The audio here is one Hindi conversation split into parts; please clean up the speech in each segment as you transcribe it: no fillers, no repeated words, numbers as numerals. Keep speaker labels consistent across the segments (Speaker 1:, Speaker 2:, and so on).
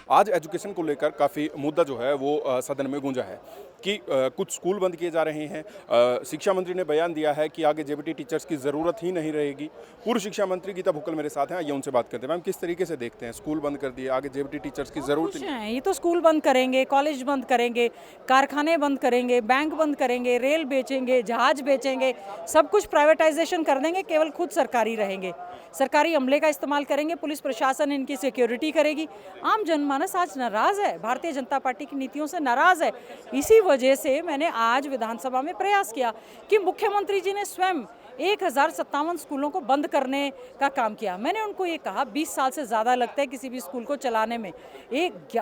Speaker 1: आज एजुकेशन को लेकर काफ़ी मुद्दा जो है वो सदन में गूंजा है कि कुछ स्कूल बंद किए जा रहे हैं। शिक्षा मंत्री ने बयान दिया है कि आगे जेबीटी टीचर्स की ज़रूरत ही नहीं रहेगी। पूर्व शिक्षा मंत्री गीता भुक्कल मेरे साथ हैं, आइए उनसे बात करते हैं। मैम, किस तरीके से देखते हैं, स्कूल बंद कर दिए, आगे जेबीटी टीचर्स की ज़रूरत ही नहीं?
Speaker 2: ये तो स्कूल बंद करेंगे, कॉलेज बंद करेंगे, कारखाने बंद करेंगे, बैंक बंद करेंगे, रेल बेचेंगे, जहाज बेचेंगे, सब कुछ प्राइवेटाइजेशन कर देंगे, केवल खुद सरकारी रहेंगे। सरकारी अमले का इस्तेमाल करेंगे, पुलिस प्रशासन इनकी सिक्योरिटी करेगी। आम जनमानस आज नाराज़ है, भारतीय जनता पार्टी की नीतियों से नाराज़ है। इसी वजह से मैंने आज विधानसभा में प्रयास किया कि मुख्यमंत्री जी ने स्वयं 1057 स्कूलों को बंद करने का काम किया। मैंने उनको ये कहा 20 साल से ज़्यादा लगता है किसी भी स्कूल को चलाने में।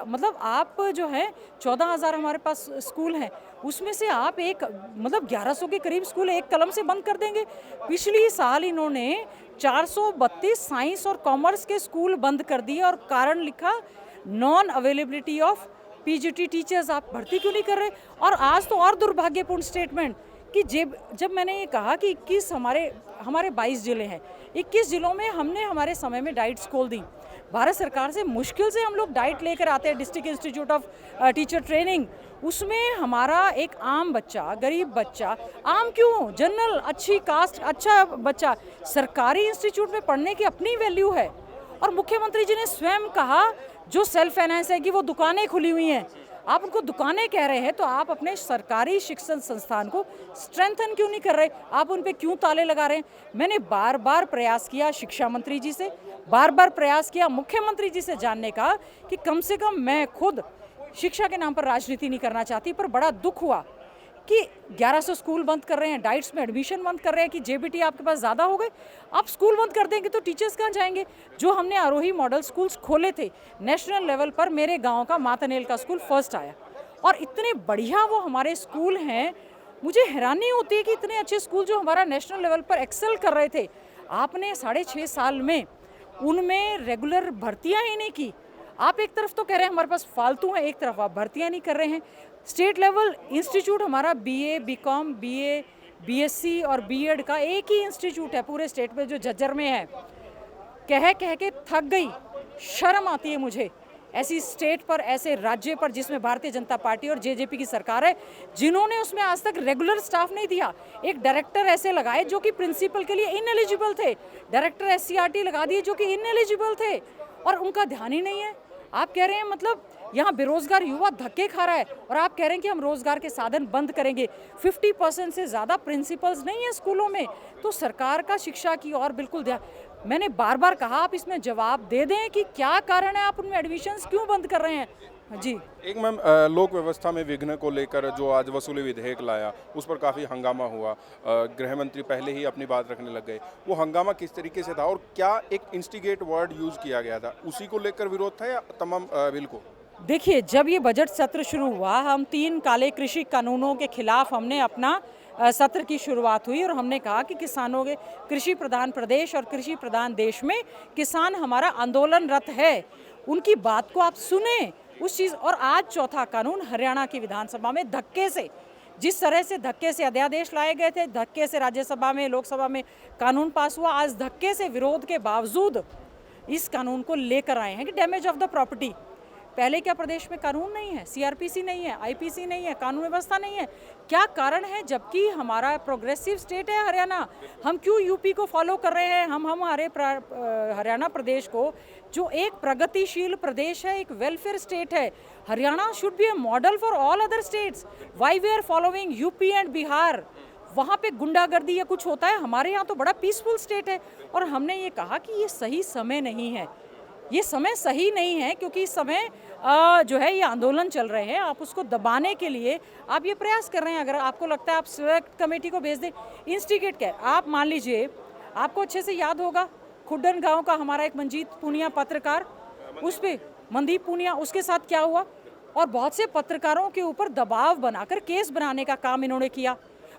Speaker 2: मतलब आप जो है 14,000 हमारे पास स्कूल हैं, उसमें से आप 1100 के करीब स्कूल एक कलम से बंद कर देंगे। पिछली साल इन्होंने 432 साइंस और कॉमर्स के स्कूल बंद कर दिए और कारण लिखा non availability of PGT teachers. आप भर्ती क्यों नहीं कर रहे? और आज तो और दुर्भाग्यपूर्ण स्टेटमेंट कि जब मैंने ये कहा कि 21 हमारे 22 ज़िले हैं, 21 ज़िलों में हमने हमारे समय में डाइट्स खोल दी। भारत सरकार से मुश्किल से हम लोग डाइट लेकर आते हैं, district institute of teacher training. उसमें हमारा एक आम बच्चा, गरीब बच्चा, आम क्यों, जनरल, अच्छी कास्ट, अच्छा बच्चा सरकारी इंस्टीट्यूट में पढ़ने की अपनी वैल्यू है। और मुख्यमंत्री जी ने स्वयं कहा जो सेल्फ फाइनेंस है कि वो दुकानें खुली हुई हैं, आप उनको दुकानें कह रहे हैं, तो आप अपने सरकारी शिक्षण संस्थान को स्ट्रेंथन क्यों नहीं कर रहे? आप उन पे क्यों ताले लगा रहे हैं? मैंने बार बार प्रयास किया शिक्षा मंत्री जी से, बार बार प्रयास किया मुख्यमंत्री जी से जानने का कि कम से कम मैं खुद शिक्षा के नाम पर राजनीति नहीं करना चाहती, पर बड़ा दुख हुआ कि 1100 स्कूल बंद कर रहे हैं, डाइट्स में एडमिशन बंद कर रहे हैं कि जेबीटी आपके पास ज़्यादा हो गए। आप स्कूल बंद कर देंगे तो टीचर्स कहाँ जाएंगे? जो हमने आरोही मॉडल स्कूल्स खोले थे नेशनल लेवल पर, मेरे गांव का मातनेल का स्कूल फर्स्ट आया और इतने बढ़िया वो हमारे स्कूल हैं। मुझे हैरानी होती है कि इतने अच्छे स्कूल जो हमारा नेशनल लेवल पर एक्सेल कर रहे थे, आपने 6.5 साल में उनमें रेगुलर भर्तियाँ ही नहीं की। आप एक तरफ तो कह रहे हैं हमारे पास फालतू हैं, एक तरफ आप भर्तियाँ नहीं कर रहे हैं। स्टेट लेवल इंस्टीट्यूट हमारा बीए, बीकॉम, बीए, बीएससी और बीएड का एक ही इंस्टीट्यूट है पूरे स्टेट में जो झज्जर में है। कह के थक गई, शर्म आती है मुझे ऐसी स्टेट पर, ऐसे राज्य पर जिसमें भारतीय जनता पार्टी और जेजेपी की सरकार है, जिन्होंने उसमें आज तक रेगुलर स्टाफ नहीं दिया। एक डायरेक्टर ऐसे लगाए जो कि प्रिंसिपल के लिए इनएलिजिबल थे, डायरेक्टर एससीईआरटी लगा दिए जो कि इनएलिजिबल थे और उनका ध्यान ही नहीं है। आप कह रहे हैं मतलब यहाँ बेरोजगार युवा धक्के खा रहा है और आप कह रहे हैं कि हम रोजगार के साधन बंद करेंगे। 50% से ज़्यादा प्रिंसिपल्स नहीं है स्कूलों में, तो सरकार का शिक्षा की और बिल्कुल ध्यान। मैंने बार बार कहा आप इसमें जवाब दे दें कि क्या कारण है, आप उनमें एडमिशन्स क्यों बंद कर रहे हैं? जी।
Speaker 1: एक मैम, लोक व्यवस्था में विघ्न को लेकर जो आज वसूली विधेयक लाया, उस पर काफ़ी हंगामा हुआ। गृह मंत्री पहले ही अपनी बात रखने लग गए। वो हंगामा किस तरीके से था और क्या एक इंस्टिगेट वर्ड यूज़ किया गया था, उसी को लेकर विरोध था या तमाम बिल को?
Speaker 2: देखिए, जब ये बजट सत्र शुरू हुआ, हम 3 काले कृषि कानूनों के खिलाफ हमने अपना सत्र की शुरुआत हुई और हमने कहा कि किसानों के, कृषि प्रधान प्रदेश और कृषि प्रधान देश में किसान हमारा आंदोलनरत है, उनकी बात को आप सुने उस चीज़। और आज चौथा कानून हरियाणा की विधानसभा में धक्के से, जिस तरह से धक्के से अध्यादेश लाए गए थे, धक्के से राज्यसभा में, लोकसभा में कानून पास हुआ, आज धक्के से विरोध के बावजूद इस कानून को लेकर आए हैं कि डैमेज ऑफ द प्रॉपर्टी। पहले क्या प्रदेश में कानून नहीं है, सीआरपीसी नहीं है, आईपीसी नहीं है, कानून व्यवस्था नहीं है? क्या कारण है? जबकि हमारा प्रोग्रेसिव स्टेट है हरियाणा, हम क्यों यूपी को फॉलो कर रहे हैं? हम हमारे हरियाणा प्रदेश को, जो एक प्रगतिशील प्रदेश है, एक वेलफेयर स्टेट है, Haryana should be a model for all other states. Why we are following UP and Bihar? वहाँ पे गुंडागर्दी या कुछ होता है, हमारे यहाँ तो बड़ा पीसफुल स्टेट है। और हमने ये कहा कि ये सही समय नहीं है, ये समय सही नहीं है, क्योंकि इस समय जो है ये आंदोलन चल रहे हैं, आप उसको दबाने के लिए आप ये प्रयास कर रहे हैं। अगर आपको लगता है आप सिलेक्ट कमेटी को भेज दें, इंस्टिगेट कर, आप मान लीजिए, आपको अच्छे से याद होगा खुड्डन गांव का हमारा एक मंजीत पूनिया पत्रकार, उस पर मनदीप पूनिया, उसके साथ क्या हुआ, और बहुत से पत्रकारों के ऊपर दबाव बनाकर केस बनाने का काम इन्होंने किया।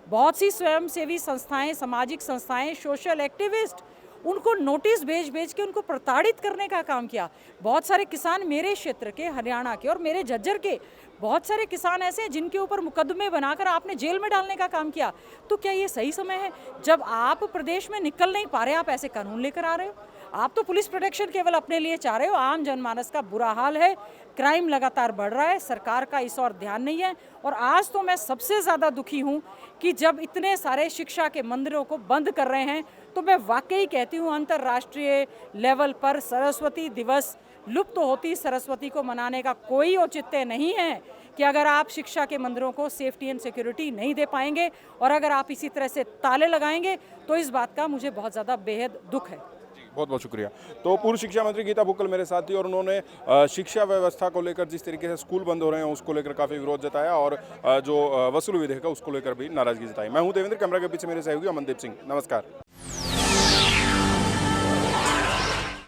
Speaker 2: बहुत सी स्वयंसेवी संस्थाएं, सामाजिक संस्थाएं, सोशल एक्टिविस्ट, उनको नोटिस भेज के उनको प्रताड़ित करने का काम किया। बहुत सारे किसान मेरे क्षेत्र के, हरियाणा के और मेरे झज्जर के बहुत सारे किसान ऐसे हैं जिनके ऊपर मुकदमे बनाकर आपने जेल में डालने का काम किया। तो क्या ये सही समय है? जब आप प्रदेश में निकल नहीं पा रहे, आप ऐसे कानून लेकर आ रहे हो? आप तो पुलिस प्रोटेक्शन केवल अपने लिए चाह रहे हो, आम जनमानस का बुरा हाल है, क्राइम लगातार बढ़ रहा है, सरकार का इस और ध्यान नहीं है। और आज तो मैं सबसे ज़्यादा दुखी हूँ कि जब इतने सारे शिक्षा के मंदिरों को बंद कर रहे हैं, तो मैं वाकई कहती हूँ अंतर्राष्ट्रीय लेवल पर सरस्वती दिवस, लुप्त होती सरस्वती को मनाने का कोई औचित्य नहीं है कि अगर आप शिक्षा के मंदिरों को सेफ्टी एंड सिक्योरिटी नहीं दे पाएंगे और अगर आप इसी तरह से ताले लगाएंगे, तो इस बात का मुझे बहुत ज़्यादा बेहद दुख है।
Speaker 1: बहुत बहुत शुक्रिया। तो पूर्व शिक्षा मंत्री गीता भुक्कल मेरे साथ थी और उन्होंने शिक्षा व्यवस्था को लेकर जिस तरीके से स्कूल बंद हो रहे हैं उसको लेकर काफ़ी विरोध जताया और जो वसूली विधेयक है उसको लेकर भी नाराजगी जताई। मैं हूं देवेंद्र, कैमरा के पीछे मेरे सहयोगी अमनदीप सिंह। नमस्कार।